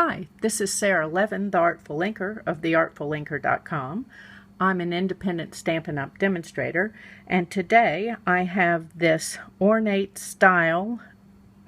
Hi, this is Sara Levin, the Artful Inker of theartfulinker.com. I'm an independent Stampin' Up! Demonstrator, and today I have this ornate style,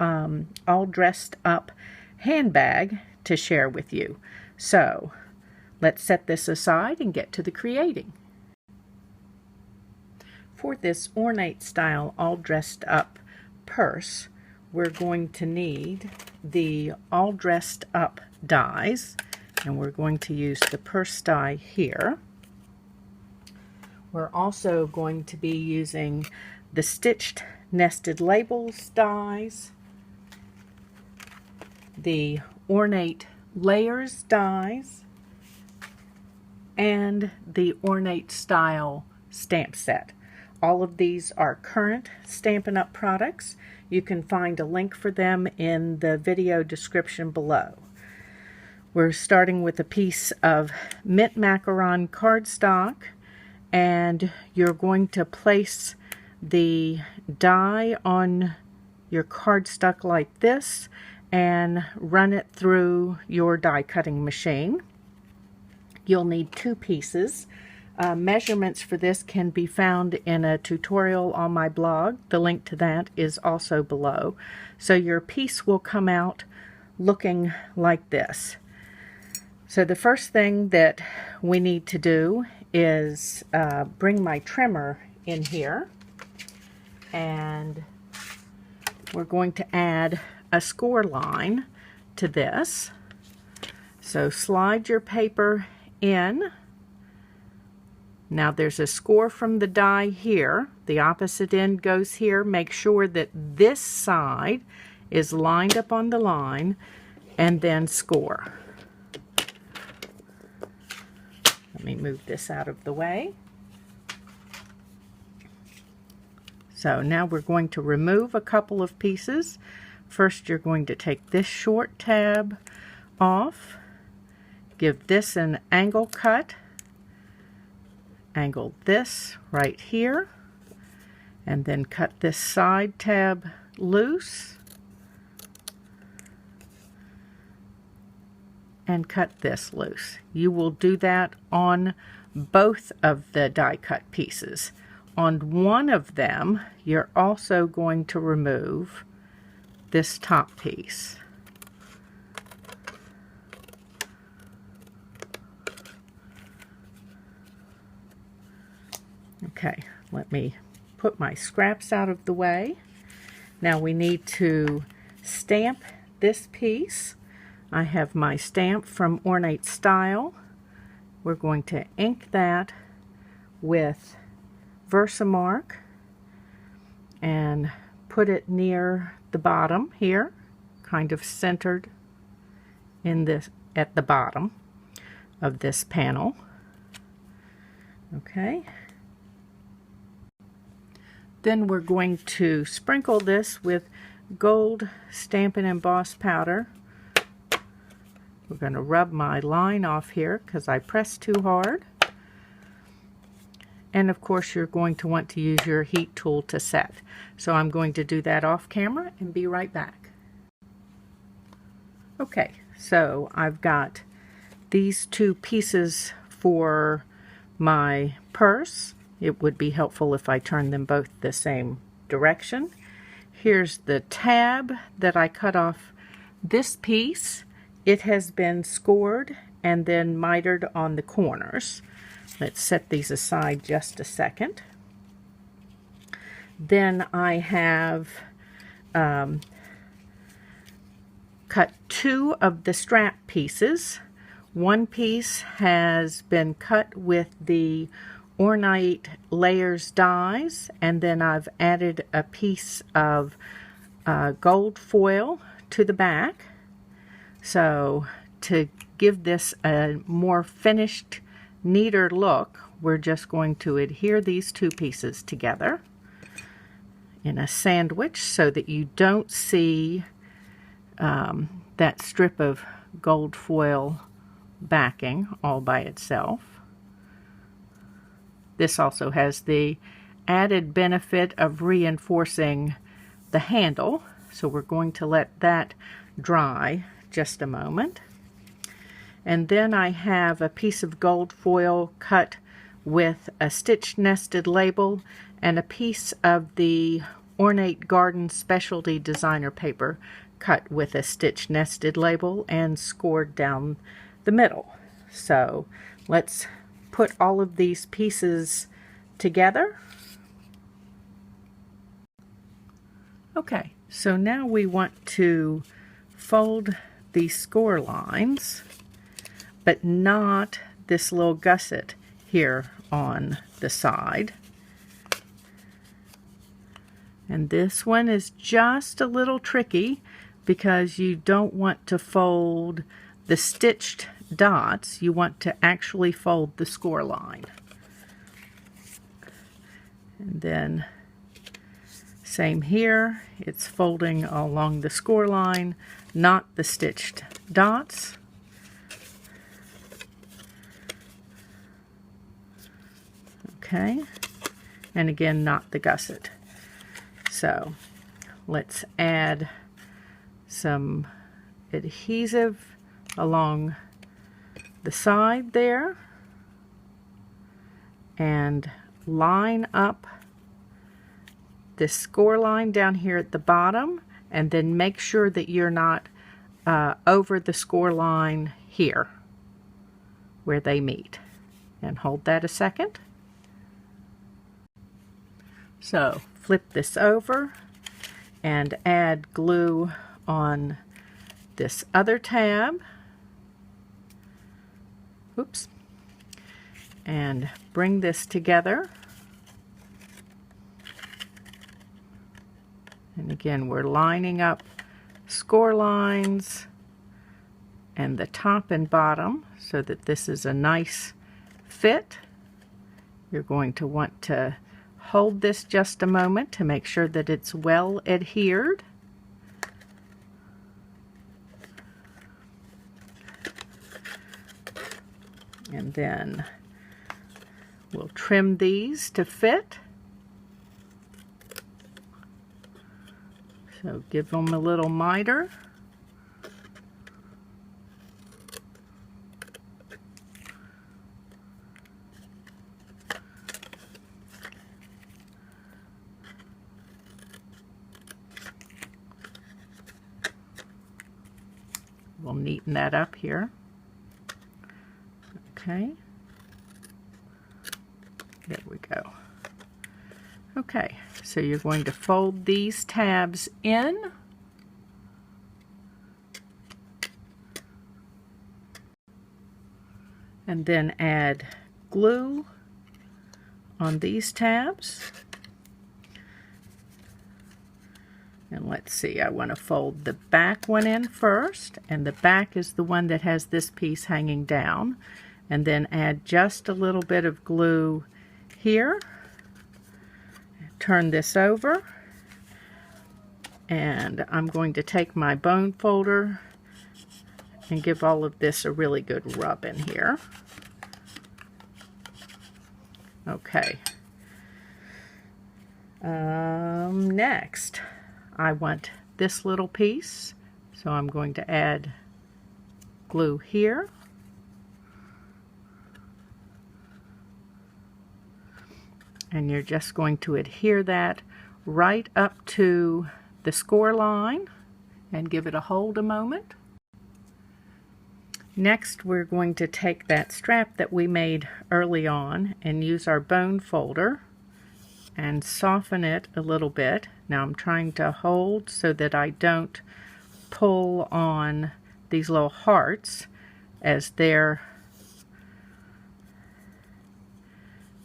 all dressed up handbag to share with you. So, let's set this aside and get to the creating. For this ornate style, all dressed up purse, we're going to need the all dressed up dies, and we're going to use the purse die here. We're also going to be using the stitched nested labels dies, the ornate layers dies, and the ornate style stamp set. All of these are current Stampin' Up! Products. You can find a link for them in the video description below. We're starting with a piece of mint macaron cardstock, and you're going to place the die on your cardstock like this and run it through your die cutting machine. You'll need two pieces. Measurements for this can be found in a tutorial on my blog. The link to that is also below. So your piece will come out looking like this. So the first thing that we need to do is bring my trimmer in here, and we're going to add a score line to this. So slide your paper in. Now there's a score from the die here. The opposite end goes here. Make sure that this side is lined up on the line, and then score. Let me move this out of the way. So now we're going to remove a couple of pieces. First, you're going to take this short tab off, give this an angle cut, angle this right here, and then cut this side tab loose and cut this loose. You will do that on both of the die cut pieces. On one of them, you're also going to remove this top piece. Okay, let me put my scraps out of the way. Now we need to stamp this piece. I have my stamp from Ornate Style. We're going to ink that with Versamark and put it near the bottom here, kind of centered in this at the bottom of this panel. Okay. Then we're going to sprinkle this with gold Stampin' Emboss powder. We're going to rub my line off here because I pressed too hard. And of course you're going to want to use your heat tool to set. So I'm going to do that off camera and be right back. Okay, so I've got these two pieces for my purse. It would be helpful if I turn them both the same direction. Here's the tab that I cut off this piece. It has been scored and then mitered on the corners. Let's set these aside just a second. Then I have cut two of the strap pieces. One piece has been cut with the Ornate layers dies, and then I've added a piece of gold foil to the back. So to give this a more finished, neater look, we're just going to adhere these two pieces together in a sandwich so that you don't see that strip of gold foil backing all by itself. This also has the added benefit of reinforcing the handle, so we're going to let that dry just a moment. And then I have a piece of gold foil cut with a stitch nested label and a piece of the Ornate Garden Specialty Designer paper cut with a stitch nested label and scored down the middle. So let's put all of these pieces together. Okay, so now we want to fold these score lines, but not this little gusset here on the side. And this one is just a little tricky because you don't want to fold the stitched dots. You want to actually fold the score line. And then same here, it's folding along the score line, not the stitched dots. Okay, and again, not the gusset. So let's add some adhesive along the side there and line up this score line down here at the bottom, and then make sure that you're not over the score line here where they meet, and hold that a second. So flip this over and add glue on this other tab. Oops. And bring this together. And again, we're lining up score lines and the top and bottom so that this is a nice fit. You're going to want to hold this just a moment to make sure that it's well adhered. And then we'll trim these to fit. So give them a little miter. We'll neaten that up here. Okay. There we go. Okay, so you're going to fold these tabs in. And then add glue on these tabs. And let's see, I want to fold the back one in first, and the back is the one that has this piece hanging down. And then add just a little bit of glue here. Turn this over, and I'm going to take my bone folder and give all of this a really good rub in here. Okay. Next, I want this little piece, so I'm going to add glue here. And you're just going to adhere that right up to the score line and give it a hold a moment. Next, we're going to take that strap that we made early on and use our bone folder and soften it a little bit. Now I'm trying to hold so that I don't pull on these little hearts, as they're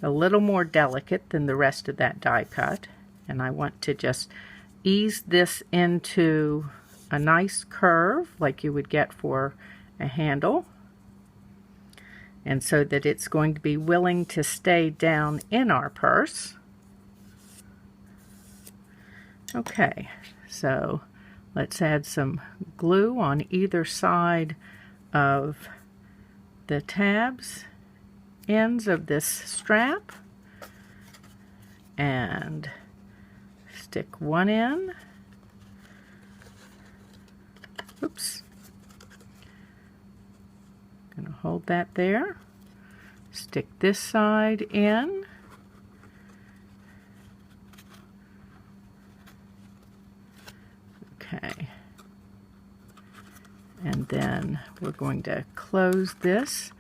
a little more delicate than the rest of that die cut, and I want to just ease this into a nice curve like you would get for a handle, and so that it's going to be willing to stay down in our purse. Okay, so let's add some glue on either side of the tabs ends of this strap, and stick one in. Oops. hold that there. Stick this side in. Okay. And then we're going to close this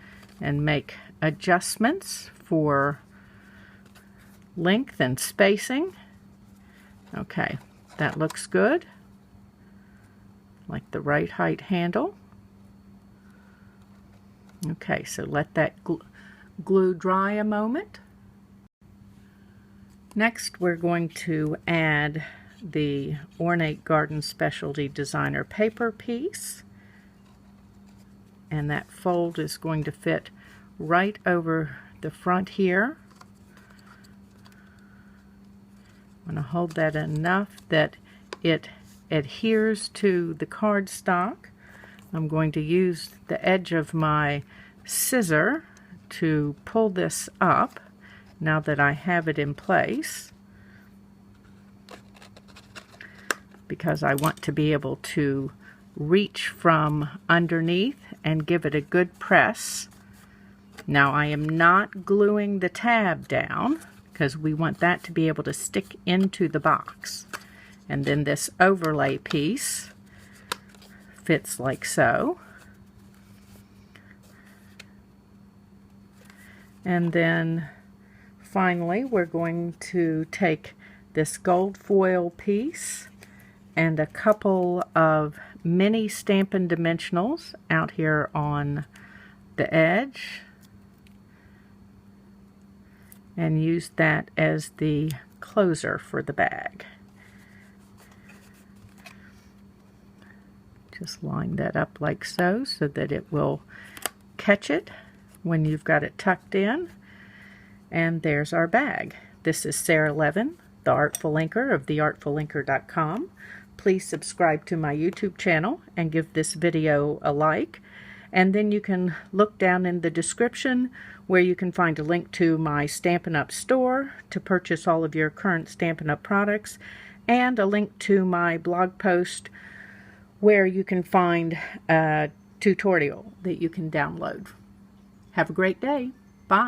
and make adjustments for length and spacing. Okay, that looks good. Like the right height handle. Okay, so let that glue dry a moment. Next, we're going to add the Ornate Garden Specialty Designer paper piece. And that fold is going to fit right over the front here. I'm going to hold that enough that it adheres to the cardstock. I'm going to use the edge of my scissor to pull this up now that I have it in place, because I want to be able to reach from underneath and give it a good press. Now I am not gluing the tab down because we want that to be able to stick into the box. And then this overlay piece fits like so. And then finally we're going to take this gold foil piece and a couple of mini Stampin' Dimensionals out here on the edge and use that as the closer for the bag. Just line that up like so that it will catch it when you've got it tucked in. And there's our bag. This is Sara Levin, the Artful Inker of theartfulinker.com. Please subscribe to my YouTube channel and give this video a like. And then you can look down in the description where you can find a link to my Stampin' Up store to purchase all of your current Stampin' Up products, and a link to my blog post where you can find a tutorial that you can download. Have a great day. Bye.